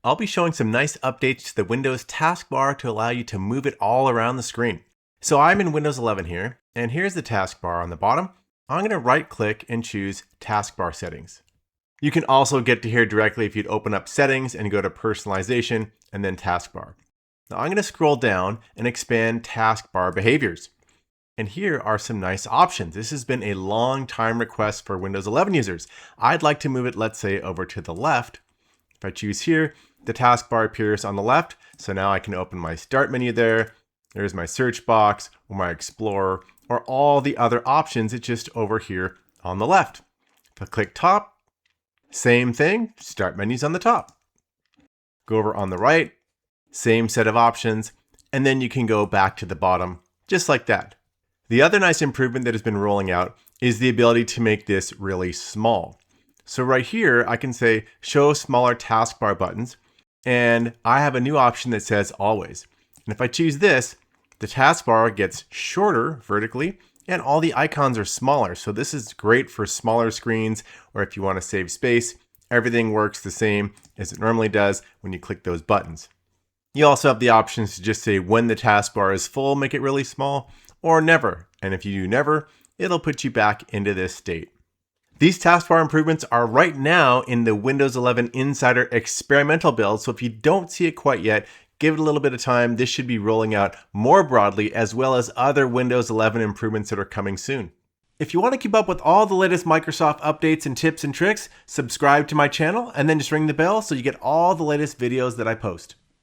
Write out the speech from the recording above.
I'll be showing some nice updates to the Windows taskbar to allow you to move it all around the screen. So I'm in Windows 11 here, and here's the taskbar on the bottom. I'm going to right click and choose Taskbar Settings. You can also get to here directly if you'd open up Settings and go to Personalization and then Taskbar. Now I'm going to scroll down and expand Taskbar Behaviors. And here are some nice options. This has been a long time request for Windows 11 users. I'd like to move it, let's say, over to the left. If I choose here, the taskbar appears on the left. So now I can open my Start menu there. There's my search box or my Explorer or all the other options. It's just over here on the left. If I click top, same thing, Start menu's on the top. Go over on the right, same set of options, and then you can go back to the bottom just like that. The other nice improvement that has been rolling out is the ability to make this really small. So right here, I can say show smaller taskbar buttons, and I have a new option that says always. And if I choose this, the taskbar gets shorter vertically and all the icons are smaller. So this is great for smaller screens, or if you want to save space, everything works the same as it normally does when you click those buttons. You also have the options to just say when the taskbar is full, make it really small, or never. And if you do never, it'll put you back into this state. These taskbar improvements are right now in the Windows 11 Insider experimental build. So if you don't see it quite yet, give it a little bit of time. This should be rolling out more broadly, as well as other Windows 11 improvements that are coming soon. If you want to keep up with all the latest Microsoft updates and tips and tricks, subscribe to my channel and then just ring the bell so you get all the latest videos that I post.